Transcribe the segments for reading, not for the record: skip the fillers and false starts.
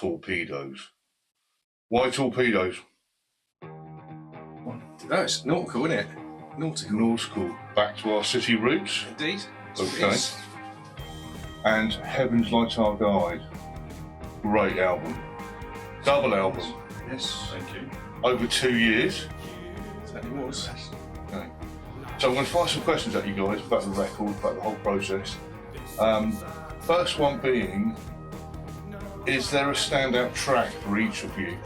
Torpedoes. Why Torpedoes? No, it's nautical, isn't it? Nautical. Back to our city roots. Indeed. Okay. And Heaven's Light Our Guide. Great album. Double album. Yes. Thank you. Over 2 years. Certainly was. Okay. So I'm going to fire some questions at you guys about the record, about the whole process. First one being, is there a standout track for each of you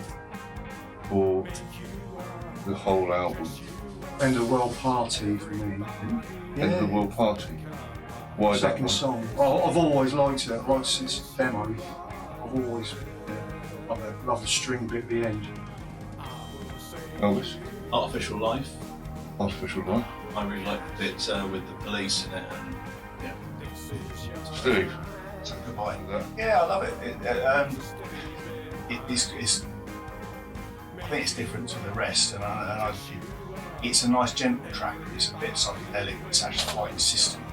for the whole album? End of the World Party for me. End of the World Party. Why is that Second one? song. Well, I've always liked it, right since the demo. I've always loved the string bit at the end. Elvis? Artificial Life. Artificial Life. I really like the bit with the police in it. And, yeah. Steve? Goodbye. Yeah, I love it. It's I think it's different to the rest, and it's a nice gentle track. It's a bit psychedelic, but it's actually quite insistent.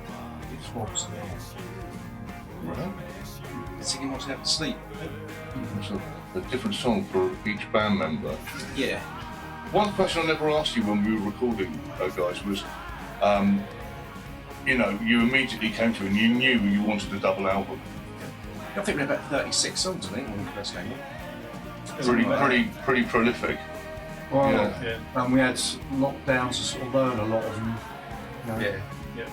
It throbs a little. Right. Singing What's Never to Sleep. So a different song for each band member. Yeah. One question I never asked you when we were recording, guys, was, you immediately came to and you knew you wanted a double album. I think we had about 36 songs, I think, when we first came in. Pretty prolific. Well, Yeah. and we had lockdowns to sort of learn a lot of them. You know.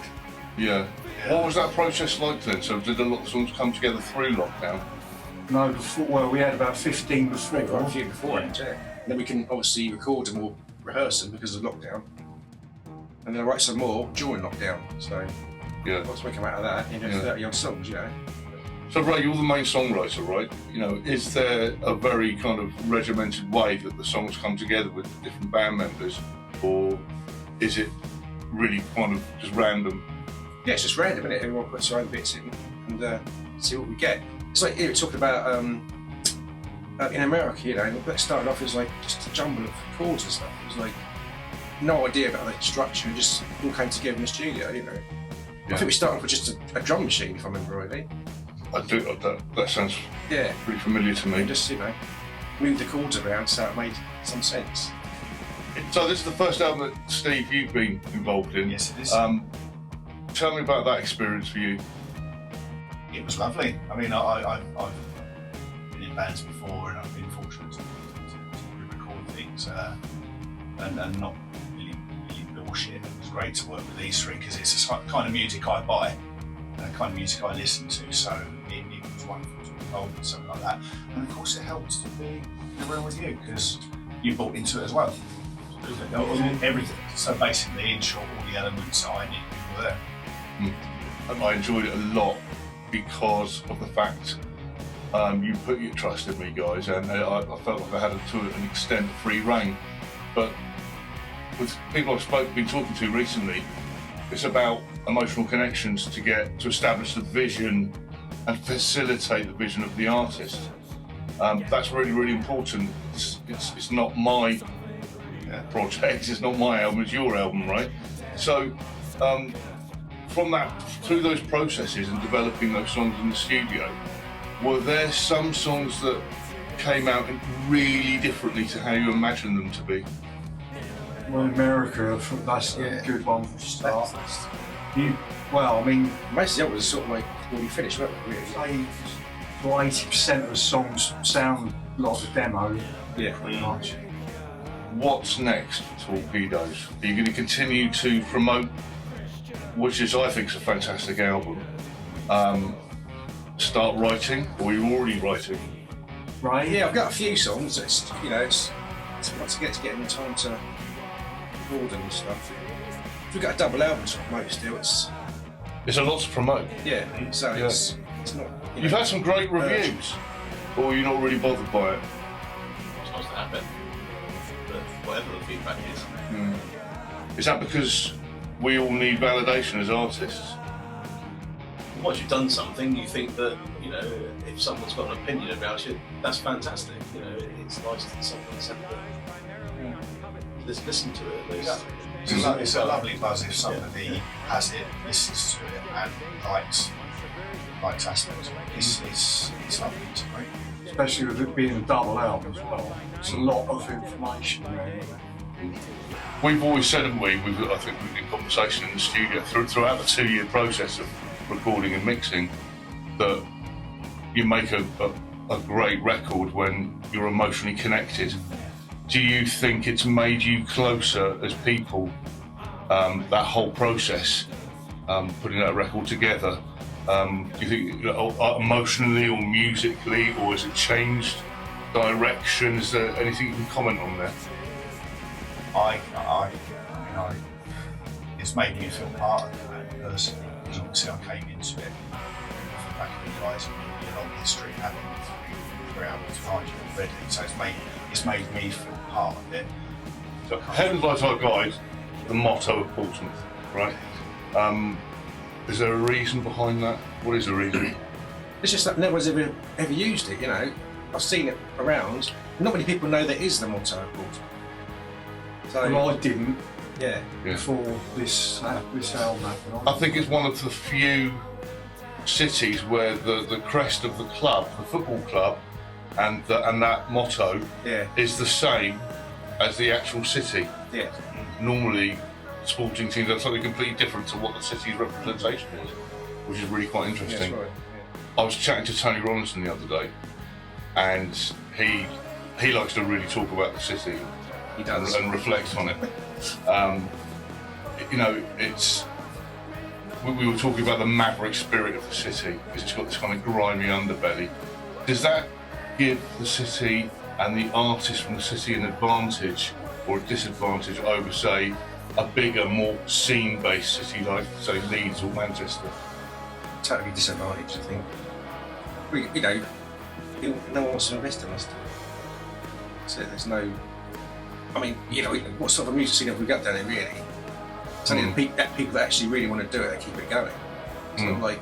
Yeah. What was that process like then? So did a lot of songs come together through lockdown? No, before, we had about 15 before. Quite a few beforehand, yeah. Then we can obviously record them or rehearse them because of lockdown. And then I write some more during lockdown. So Yeah. once we come out of that, 30 odd songs, So Ray, you're the main songwriter, right? Is there a very kind of regimented way that the songs come together with different band members, or is it really kind of just random? Yeah, it's just random, isn't it? Everyone puts their own bits in and see what we get. It's like we're talking about in America, it started off as like just a jumble of chords and stuff. It was like no idea about the structure, it just all came together in the studio, Yeah. I think we started off with just a drum machine, if I remember rightly. I do. That sounds pretty familiar to me. And just moved the chords around so it made some sense. So this is the first album that Steve you've been involved in. Yes, it is. Tell me about that experience for you. It was lovely. I mean, I've been in bands before, and I've been fortunate to record things and not really bullshit. It was great to work with these three because it's the kind of music I buy. The kind of music I listen to, so it was wonderful to be involved in something like that. And of course, it helped to be in the room with you because you bought into it as well. Everything. So basically, in short, all the elements that I need were there. And I enjoyed it a lot because of the fact you put your trust in me, guys, and I felt like I had to an extent free reign. But with people I've been talking to recently, it's about emotional connections to establish the vision and facilitate the vision of the artist. That's really, really important. It's not my project, it's not my album, it's your album, right? So from that, through those processes and developing those songs in the studio, were there some songs that came out really differently to how you imagined them to be? Well, America, that's a good one for a start. Most of it was sort of like already finished, weren't we? Really? 80% of the songs sound like the demo. Yeah, pretty much. What's next for Torpedoes? Are you going to continue to promote, which is, I think, is a fantastic album? Start writing, or are you already writing? Right. Yeah, I've got a few songs. It's once I get to getting the time to record and stuff. We've got a double album to promote still. It's a lot to promote. Yeah, so it's not. You've had some great reviews, or you're not really bothered by it? It's supposed to happen. But whatever the feedback is. Is that because we all need validation as artists? Once you've done something, you think that, if someone's got an opinion about it, that's fantastic. It's nice that someone said that. Let's listen to it at least. It's a lovely buzz if somebody has it, listens to it, and likes aspects of it. It's lovely, it's great. especially with it being a double album as well. It's a lot of information around it. We've always said, haven't we? I think we've been in conversation in the studio throughout the 2-year process of recording and mixing, that you make a great record when you're emotionally connected. Do you think it's made you closer as people, that whole process, putting that record together? Do you think emotionally or musically, or has it changed direction? Is there anything you can comment on there? It's made me feel part of it personally, because obviously I came into it from back in the guys with a long history, having three albums behind you already, so it's made me feel part of it. So, Heaven's Light Our Guide, the motto of Portsmouth, right? Is there a reason behind that? What is the reason? It's just that no one's ever used it, you know. I've seen it around. Not many people know that is the motto of Portsmouth. So, Well, I didn't yeah. before this album happened. I think it's one of the few cities where the crest of the club, the football club, and that motto Yeah. is the same as the actual city. Yeah. Normally, sporting teams have something completely different to what the city's representation is, which is really quite Yeah, interesting. that's right. I was chatting to Tony Ronaldson the other day, and he likes to really talk about the city He does. and reflect on it. You know, it's we were talking about the maverick spirit of the city, because it's got this kind of grimy underbelly. Does that give the city and the artists from the city an advantage or a disadvantage over, say, a bigger, more scene-based city like, say, Leeds or Manchester? Totally disadvantaged, I think. You know, no one wants to invest in us. So there's no. I mean, you know, what sort of music scene have we got down there, really? It's only the people that actually really want to do it that keep it going. It's not like,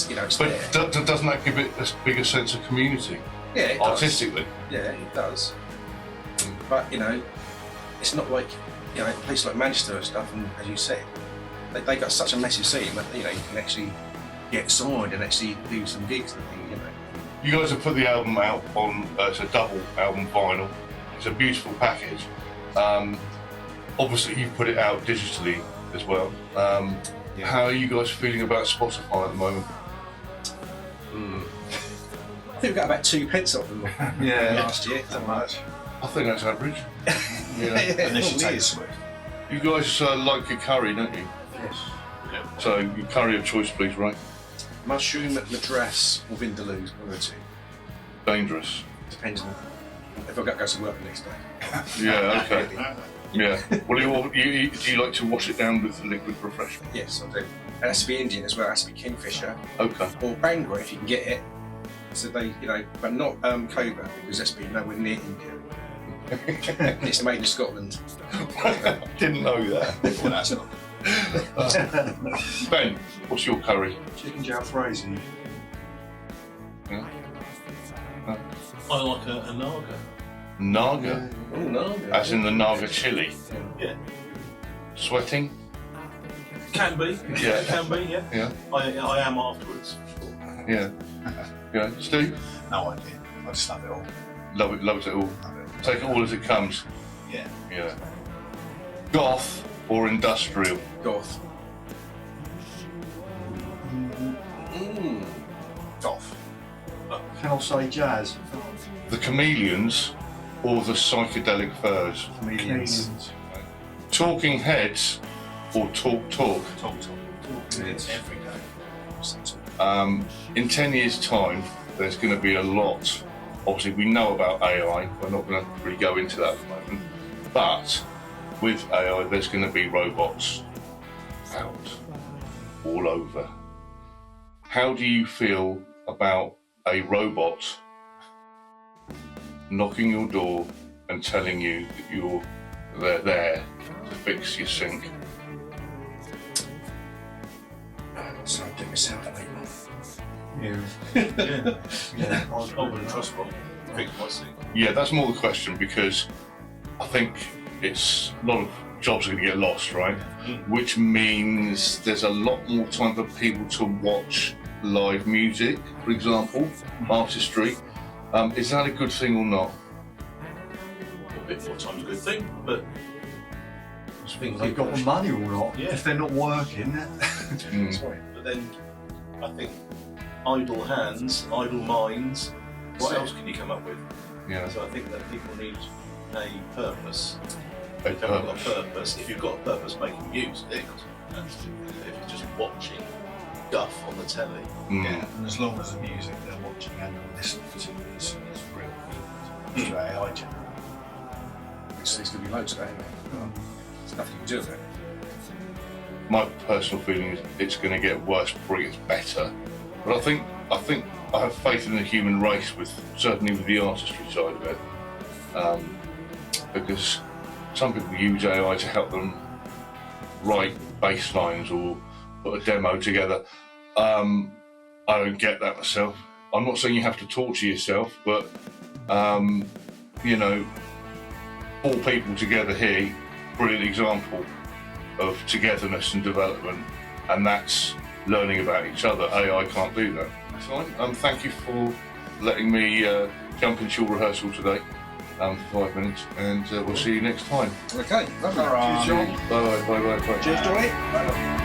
you know, it's But there. doesn't that give it a bigger sense of community, Yeah, it does. artistically? Yeah, it does. But, you know, it's not like, you know, a place like Manchester and stuff, and as you said, they got such a massive scene that, you know, you can actually get signed and actually do some gigs and things, you know. You guys have put the album out on, it's a double album vinyl. It's a beautiful package. Obviously, you've put it out digitally as well. How are you guys feeling about Spotify at the moment? I think we got about 2 pence off them last year, something like that. I think that's average. Yeah. Unless you Probably take is. Swift. You guys like your curry, don't you? Yes. So your curry of choice, please, right? Mushroom, madras, or vindaloo, one of the two. Dangerous. Depends on if I've got to go to work the next day. Yeah, okay. Yeah. Well, do you like to wash it down with liquid refreshment? Yes, I do. It has to be Indian as well. It has to be Kingfisher Okay. or Bangor if you can get it. So they, you know, but not Cobra, because that's been nowhere near India. It's made in Scotland. Didn't know that. Well, that's not. Ben, what's your curry? Chicken jalfrezi. Yeah. I like a naga. Naga, Oh no. as in the Naga chili. Yeah. Sweating? Can be. Yeah. Can be, yeah. Yeah. I am afterwards, for sure. Yeah. Yeah. Steve? No idea. I just love it all. Loves it all. Love it. Take it all as it comes. Yeah. Yeah. Goth or industrial? Goth. Goth. Can I say jazz? The Chameleons or the Psychedelic Furs? Chameleons. Talking Heads or Talk? Talk. It's every day. In 10 years' time, there's going to be a lot. Obviously, we know about AI. We're not going to really go into that at the moment. But with AI, there's going to be robots out all over. How do you feel about a robot knocking your door and telling you that they're there to fix your sink? So I do myself, mate. Yeah. Yeah. Yeah. I wouldn't trust one. Fix my sink. Yeah, that's more the question, because I think it's a lot of jobs are going to get lost, right? Which means there's a lot more time for people to watch live music, for example, artistry. Is that a good thing or not? A bit more time's a good thing, but I think They've got the money or not. Yeah. If they're not working, Sorry. But then I think idle hands, idle minds. What else can you come up with? Yeah. So I think that people need a purpose. A If you haven't got purpose. a purpose, if you've got a purpose, making music. If you're just watching guff on the telly, Yeah, and as long as the music they're watching and or listening to is real, it's AI generated. There's going to be loads of that, isn't there? There's nothing you can do with it. My personal feeling is it's going to get worse before it gets better. But I think I have faith in the human race, certainly with the artistry side of it, because some people use AI to help them write bass lines or put a demo together. I don't get that myself. I'm not saying you have to torture yourself, but you know, 4 people together here, brilliant example of togetherness and development, and that's learning about each other. AI can't do that. So thank you for letting me jump into your rehearsal today for 5 minutes, and we'll see you next time. Okay, lovely. All right. Cheers, John. Bye bye bye bye bye. Cheers, Johnny.